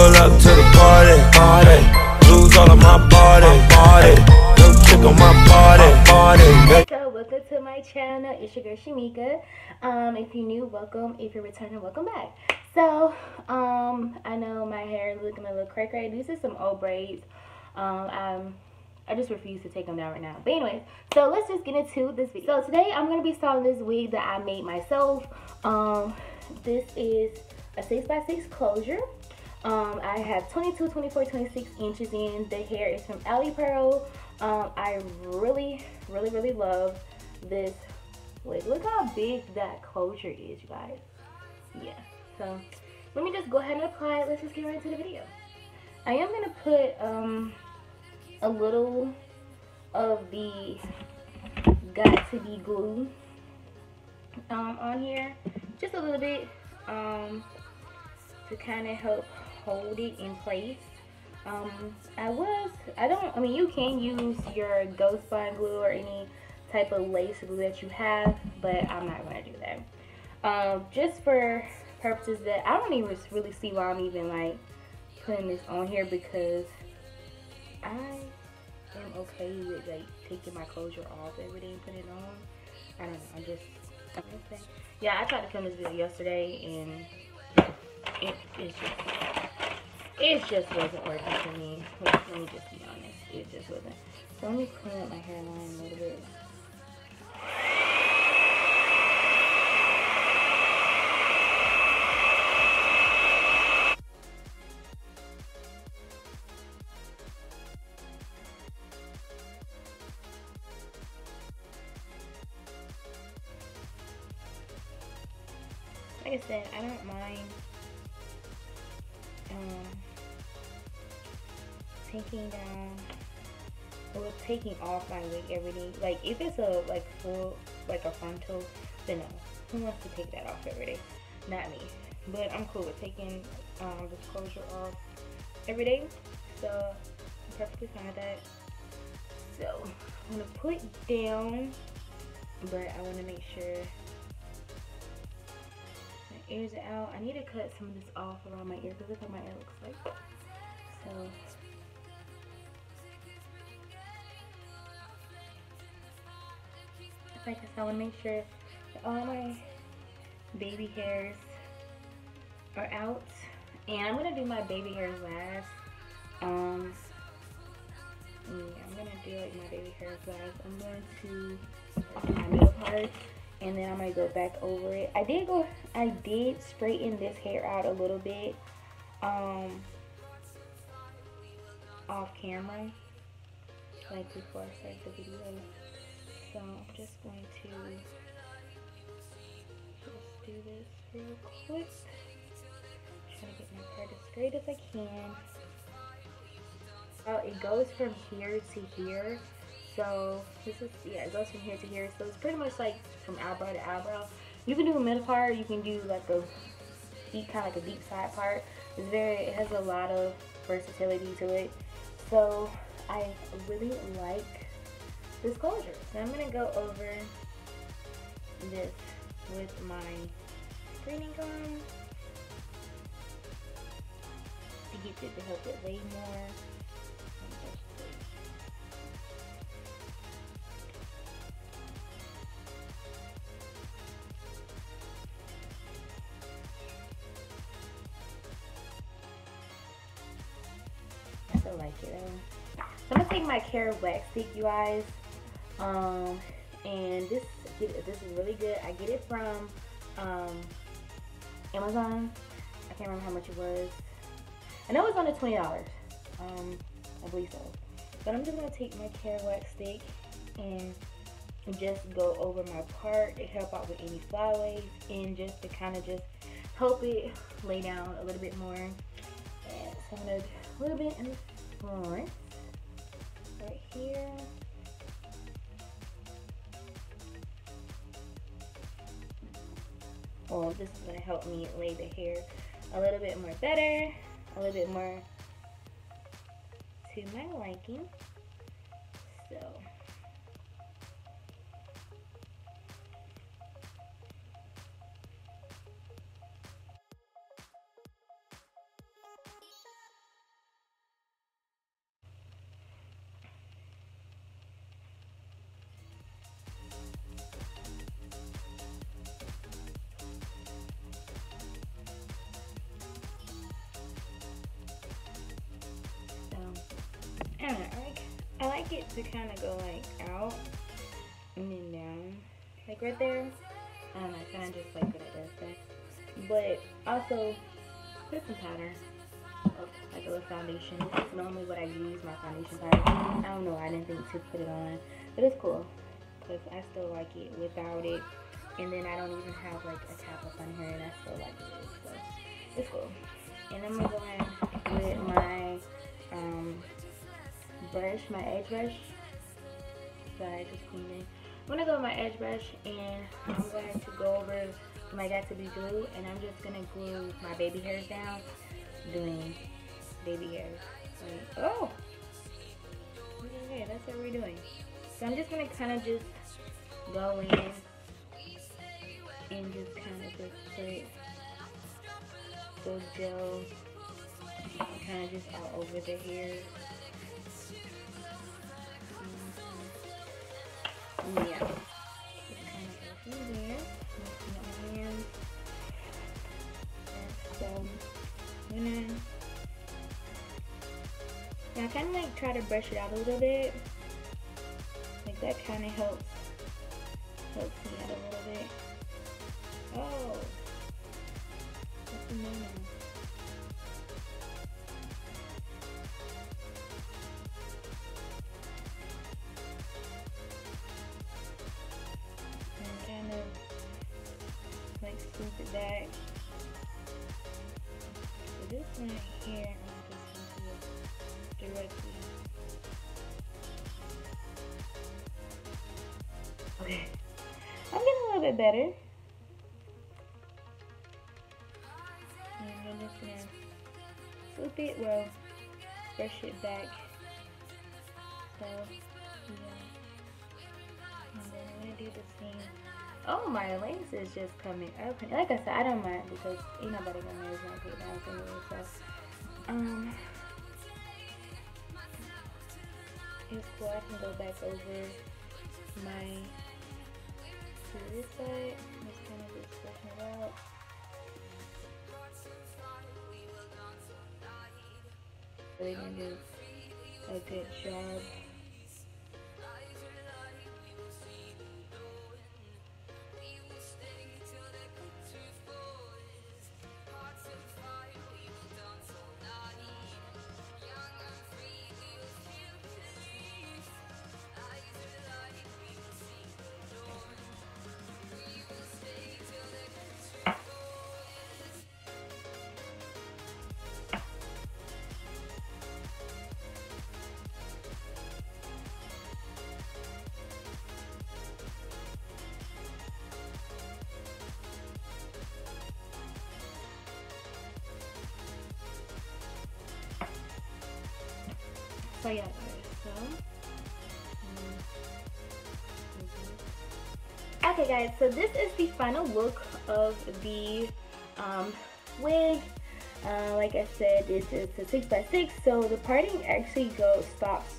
pull up to the party. Lose all of my body. No chick on my body. So welcome to my channel. It's your girl Shameekia. If you're new, welcome. If you're returning, welcome back. So I know my hair is looking a little cray. These are some old braids. I just refuse to take them down right now. But anyways, so let's just get into this video. So today I'm going to be styling this wig that I made myself. This is a 6x6 closure. I have 22, 24, 26 inches in. The hair is from Ali Pearl. I really love this wig. Look how big that closure is, you guys. Yeah, so let me just go ahead and apply it. Let's just get right into the video. I am going to put a little of the Got to Be glue on here, just a little bit, to kind of help hold it in place. I mean, you can use your Ghost Bond glue or any type of lace glue that you have, but I'm not going to do that. Just for purposes that I don't even really see why I'm even like putting this on here, because I am okay with like taking my closure off every day and putting it on. I don't know, yeah, I tried to film this video yesterday and it just wasn't working for me. Let me just be honest, it just wasn't. So let me clean up my hairline a little bit. Like I said, I don't mind taking down or taking off my wig every day. Like if it's a like full, like a frontal, then no. Who wants to take that off every day? Not me. But I'm cool with taking this closure off every day. So I'm perfectly fine with that. So I'm gonna put down, but I want to make sure my ears are out. I need to cut some of this off around my ear because look what my ear looks like. So like I said, I want to make sure that all my baby hairs are out, and I'm gonna do my baby hairs last. Yeah, I'm gonna do like my baby hairs last. I'm going to do my middle part, and then I'm gonna go back over it. I did straighten this hair out a little bit off camera, like before I started the video. So I'm just going to just do this real quick. Try to get my hair as straight as I can. It goes from here to here. So this is, yeah, it goes from here to here. So it's pretty much like from eyebrow to eyebrow. You can do a middle part. You can do like a deep, kind of like a deep side part. It has a lot of versatility to it. So I really like this closure. So I'm gonna go over this with my screening gun to get it to help it lay more. I still like it. So I'm gonna take my Care wax stick, you guys. And this is really good. I get it from Amazon. I can't remember how much it was. I know it's under $20. I believe so. But I'm just gonna take my Care wax stick and just go over my part to help out with any flyaways, and just to kind of just help it lay down a little bit more. And so I'm gonna do a little bit in the front, right here. Well, this is going to help me lay the hair a little bit more better, a little bit more to my liking. So I don't know, I like it to kind of go like out and then down, like right there. I don't know, I kind of just like that it does that. But also put some powder, like a little foundation. This is normally what I use, my foundation powder. I don't know, I didn't think to put it on, but it's cool because I still like it without it. And then I don't even have like a cap up on here, and I still like it, so it's cool. And I'm gonna go in with my brush, my edge brush. Sorry, I just cleaned it. I'm gonna go with my edge brush, and I'm going to go over my got to be glue, and I'm just gonna glue my baby hairs down, doing baby hairs. Like, oh, okay, that's what we're doing. So I'm just gonna kind of just go in and just kind of just put the gel kind of just all over the hair. Yeah, just kind of go through there. My hands. So I'm gonna now kind of like try to brush it out a little bit. Like that kind of helps me out a little bit. Oh, what's the name? And kind of like swoop it back. So this one here, I'm just going to directly. Okay, I'm getting a little bit better. And I'm just gonna swoop it, well, brush it back. So, yeah. And then I'm gonna do the same. Oh, my lace is just coming up. Like I said, I don't mind because ain't nobody gonna know it's not good down anyway. So, it's cool. I can go back over my to this side. Just kind of just brushing it out. So they can do a good job. So yeah, okay guys, so this is the final look of the wig. Like I said, this is a 6x6, so the parting actually stops.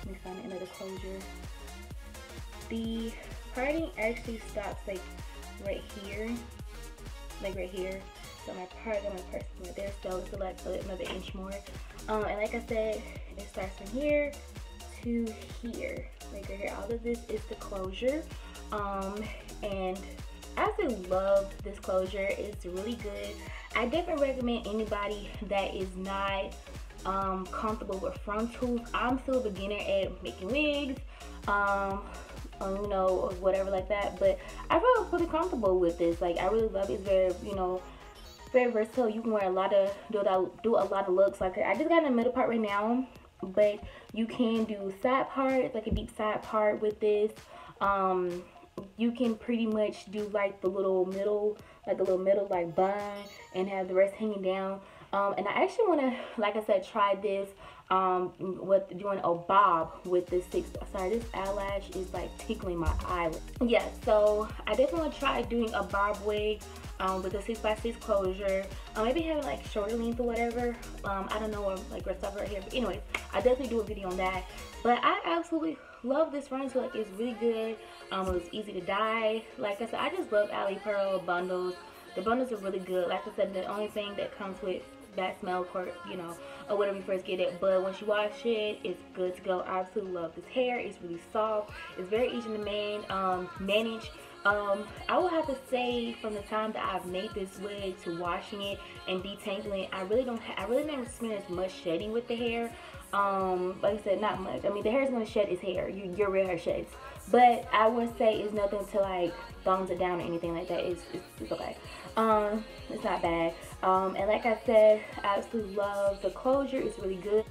Let me find another closure. The parting actually stops like right here, So my part of my person right there, so it's like another inch more. And like I said, it starts from here to here, like right here. All of this is the closure, and I absolutely love this closure. It's really good. I definitely recommend anybody that is not comfortable with frontals. I'm still a beginner at making wigs, you know, or whatever like that, but I feel pretty comfortable with this. Like, I really love it. It's very, you know, very versatile. You can wear a lot of, do a lot of looks. Like, I just got in the middle part right now, but you can do side parts, like a deep side part with this. You can pretty much do like the little middle, like a little middle like bun, and have the rest hanging down. And I actually want to, like I said, try this with doing a bob with this this eyelash is like tickling my eyelid. Yeah, so I definitely want to try doing a bob wig with a 6x6 closure. Maybe having like shorter length or whatever. I don't know, or like red stuff right here. But anyways, I definitely do a video on that. But I absolutely love this run. So like, it's really good. It was easy to dye. Like I said, I just love Ali Pearl bundles. The bundles are really good. Like I said, the only thing that comes with bad smell, or you know, or whatever you first get it. But once you wash it, it's good to go. I absolutely love this hair. It's really soft. It's very easy to manage. I will have to say, from the time that I've made this wig to washing it and detangling, I really never experienced much shedding with the hair. Like I said, not much. I mean, the hair is gonna shed its hair. Your real hair sheds, but I would say it's nothing to like thumbs it down or anything like that. It's okay. It's not bad. And like I said, I absolutely love the closure. It's really good.